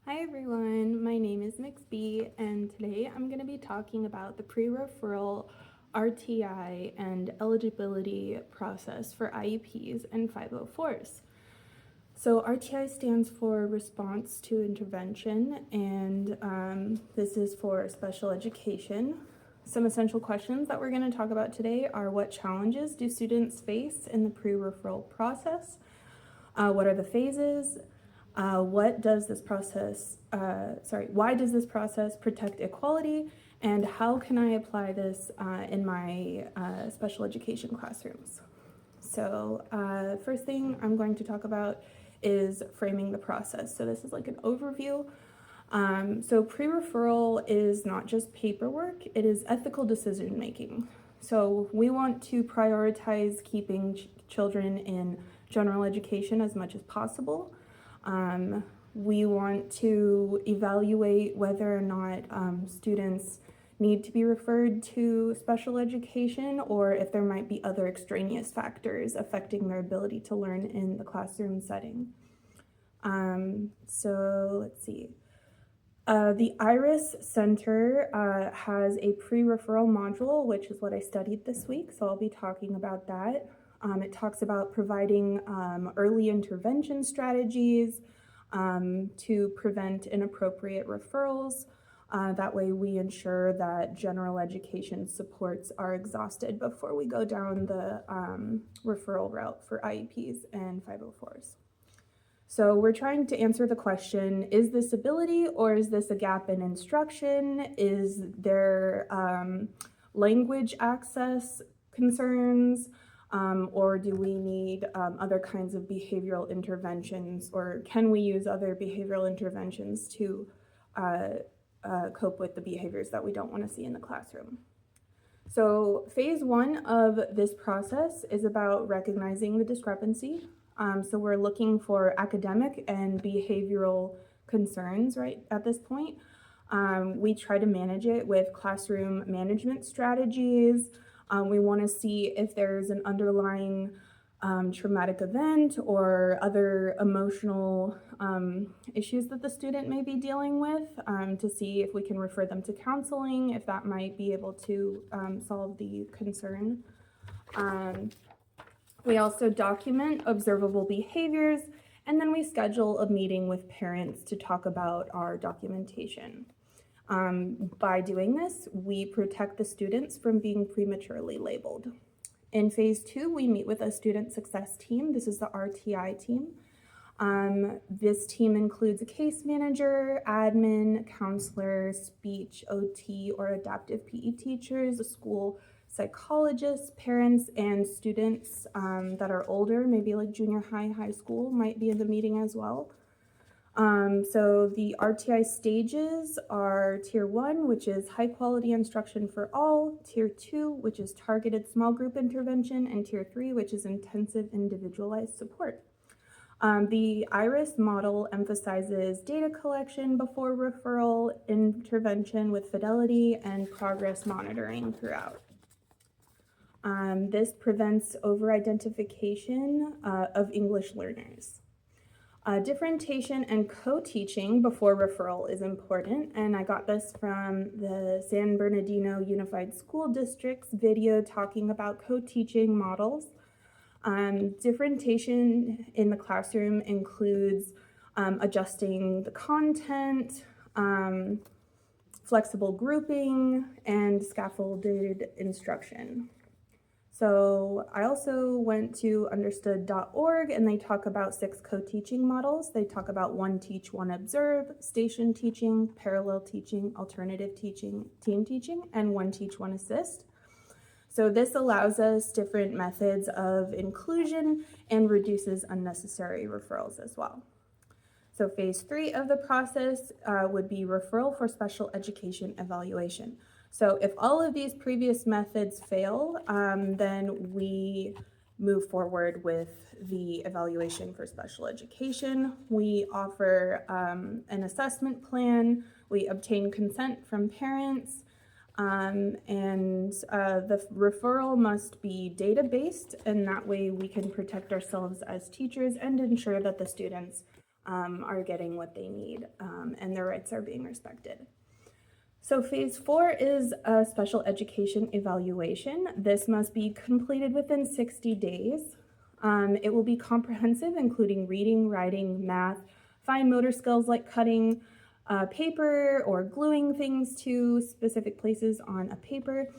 Hi everyone, my name is Mixby and today I'm going to be talking about the pre-referral RTI and eligibility process for IEPs and 504s. So RTI stands for Response to Intervention, and this is for special education. Some essential questions that we're going to talk about today are: what challenges do students face in the pre-referral process? What are the phases? Why does this process protect equality, and how can I apply this in my special education classrooms? So first thing I'm going to talk about is framing the process. So this is like an overview. So pre-referral is not just paperwork, it is ethical decision making. So we want to prioritize keeping children in general education as much as possible. We want to evaluate whether or not students need to be referred to special education, or if there might be other extraneous factors affecting their ability to learn in the classroom setting. So let's see. The IRIS Center has a pre-referral module, which is what I studied this week, so I'll be talking about that. It talks about providing early intervention strategies to prevent inappropriate referrals. That way we ensure that general education supports are exhausted before we go down the referral route for IEPs and 504s. So we're trying to answer the question, is this ability or is this a gap in instruction? Is there language access concerns? Or do we need other kinds of behavioral interventions, or can we use other behavioral interventions to cope with the behaviors that we don't want to see in the classroom? So phase one of this process is about recognizing the discrepancy. So we're looking for academic and behavioral concerns right at this point. We try to manage it with classroom management strategies. We want to see if there's an underlying traumatic event or other emotional issues that the student may be dealing with, to see if we can refer them to counseling, if that might be able to solve the concern. We also document observable behaviors, and then we schedule a meeting with parents to talk about our documentation. By doing this, we protect the students from being prematurely labeled. In phase two, we meet with a student success team. This is the RTI team. This team includes a case manager, admin, counselor, speech, OT, or adaptive PE teachers, a school psychologist, parents, and students that are older, maybe like junior high, high school, might be in the meeting as well. So the RTI stages are Tier 1, which is high quality instruction for all, Tier 2, which is targeted small group intervention, and Tier 3, which is intensive individualized support. The IRIS model emphasizes data collection before referral, intervention with fidelity, and progress monitoring throughout. This prevents over-identification of English learners. Differentiation and co-teaching before referral is important, and I got this from the San Bernardino Unified School District's video talking about co-teaching models. Differentiation in the classroom includes adjusting the content, flexible grouping, and scaffolded instruction. So I also went to understood.org, and they talk about 6 co-teaching models. They talk about one teach, one observe, station teaching, parallel teaching, alternative teaching, team teaching, and one teach, one assist. So this allows us different methods of inclusion and reduces unnecessary referrals as well. So phase 3 of the process would be referral for special education evaluation. So if all of these previous methods fail, then we move forward with the evaluation for special education. We offer an assessment plan. We obtain consent from parents. And the referral must be data-based, and that way we can protect ourselves as teachers and ensure that the students are getting what they need, and their rights are being respected. So phase 4 is a special education evaluation. This must be completed within 60 days. It will be comprehensive, including reading, writing, math, fine motor skills like cutting paper or gluing things to specific places on a paper.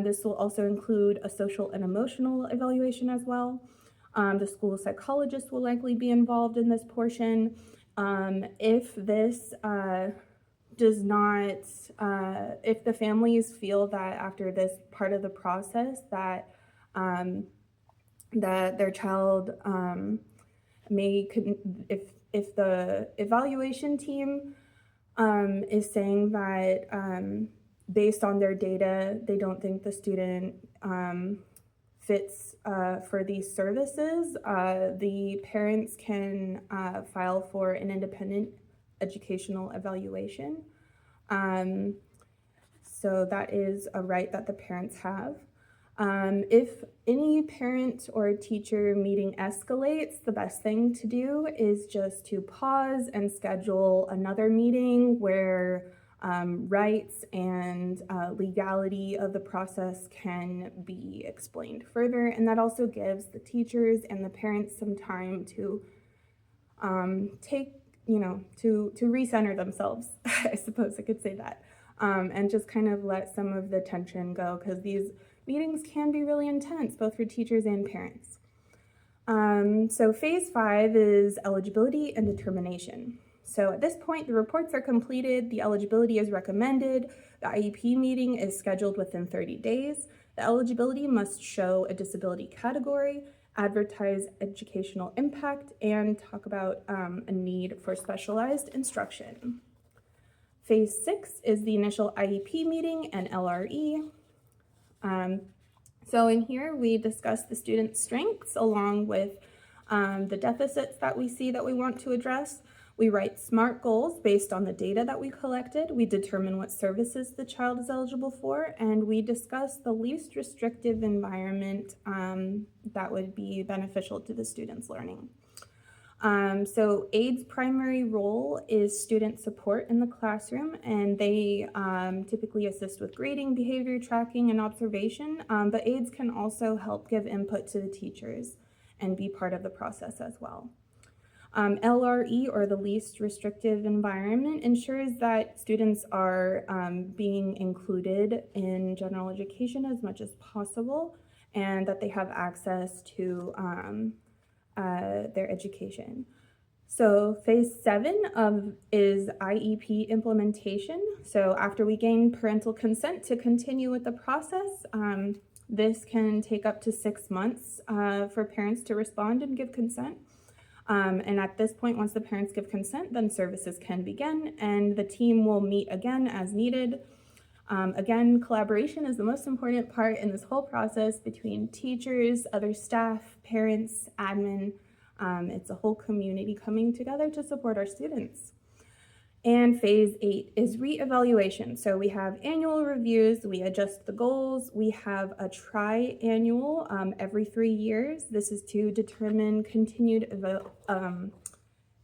This will also include a social and emotional evaluation as well. The school psychologist will likely be involved in this portion. If this does not, if the families feel that after this part of the process that that their child if the evaluation team is saying that based on their data, they don't think the student fits for these services, the parents can file for an independent educational evaluation. So that is a right that the parents have. If any parent or teacher meeting escalates, the best thing to do is just to pause and schedule another meeting where rights and legality of the process can be explained further, and that also gives the teachers and the parents some time to to recenter themselves, I suppose I could say that, and just kind of let some of the tension go, because these meetings can be really intense, both for teachers and parents. So phase 5 is eligibility and determination. So at this point, the reports are completed, the eligibility is recommended, the IEP meeting is scheduled within 30 days. The eligibility must show a disability category, advertise educational impact, and talk about a need for specialized instruction. Phase 6 is the initial IEP meeting and LRE. So in here, we discuss the student's strengths along with the deficits that we see that we want to address. We write SMART goals based on the data that we collected. We determine what services the child is eligible for, and we discuss the least restrictive environment that would be beneficial to the student's learning. So AID's primary role is student support in the classroom, and they typically assist with grading, behavior tracking, and observation, but AIDs can also help give input to the teachers and be part of the process as well. LRE, or the least restrictive environment, ensures that students are being included in general education as much as possible, and that they have access to their education. So phase 7 is IEP implementation. So after we gain parental consent to continue with the process, this can take up to 6 months for parents to respond and give consent. And at this point, once the parents give consent, then services can begin, and the team will meet again as needed. Again, collaboration is the most important part in this whole process between teachers, other staff, parents, admin. It's a whole community coming together to support our students. And phase 8 is reevaluation. So we have annual reviews, we adjust the goals, we have a tri-annual every 3 years. This is to determine continued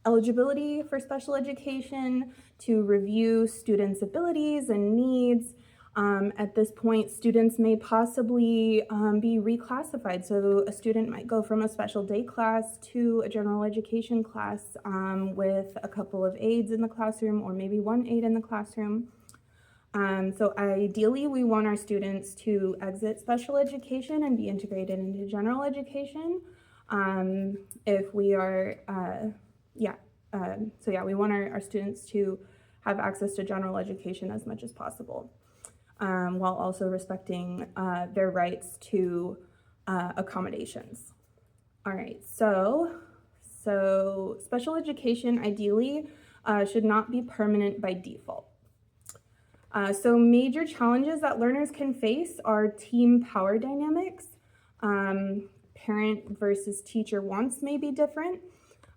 eligibility for special education, to review students' abilities and needs. At this point, students may possibly be reclassified. So a student might go from a special day class to a general education class with a couple of aides in the classroom, or maybe one aide in the classroom. So ideally, we want our students to exit special education and be integrated into general education. If we are, we want our students to have access to general education as much as possible, while also respecting their rights to accommodations. All right, so special education ideally should not be permanent by default. So major challenges that learners can face are team power dynamics. Parent versus teacher wants may be different.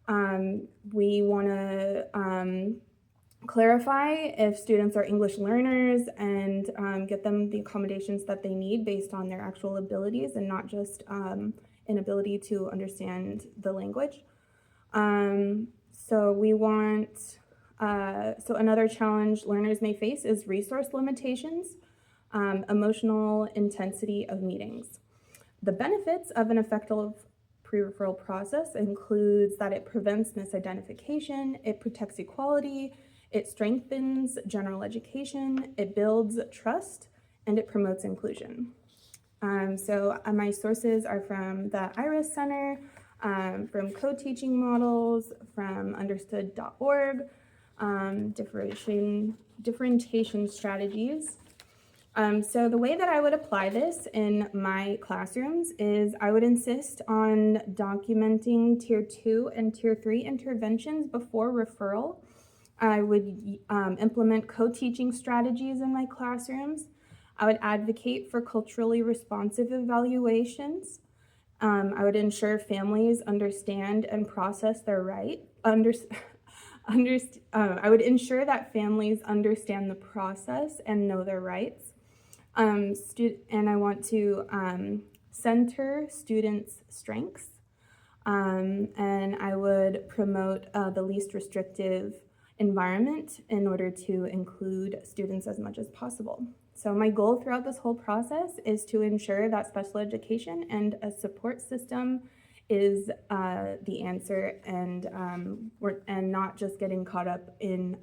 We want to clarify if students are English learners and get them the accommodations that they need based on their actual abilities and not just inability to understand the language. So we want, so another challenge learners may face is resource limitations, emotional intensity of meetings. The benefits of an effective pre-referral process includes that it prevents misidentification, it protects equality, it strengthens general education, it builds trust, and it promotes inclusion. So my sources are from the IRIS Center, from co-teaching models, from understood.org, differentiation strategies. So the way that I would apply this in my classrooms is I would insist on documenting Tier 2 and Tier 3 interventions before referral. I would implement co-teaching strategies in my classrooms. I would advocate for culturally responsive evaluations. I would ensure families understand and process their I would ensure that families understand the process and know their rights. And I want to center students' strengths. And I would promote the least restrictive environment in order to include students as much as possible. So my goal throughout this whole process is to ensure that special education and a support system is the answer, and not just getting caught up in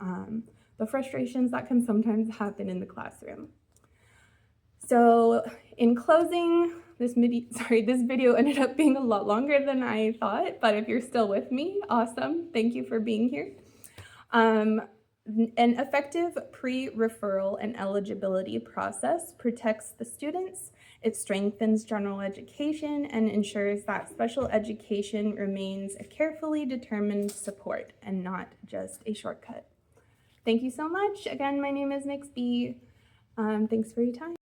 the frustrations that can sometimes happen in the classroom. So in closing, this video ended up being a lot longer than I thought, but if you're still with me, awesome. Thank you for being here. An effective pre-referral and eligibility process protects the students, it strengthens general education, and ensures that special education remains a carefully determined support and not just a shortcut. Thank you so much. Again, my name is Nix B. Thanks for your time.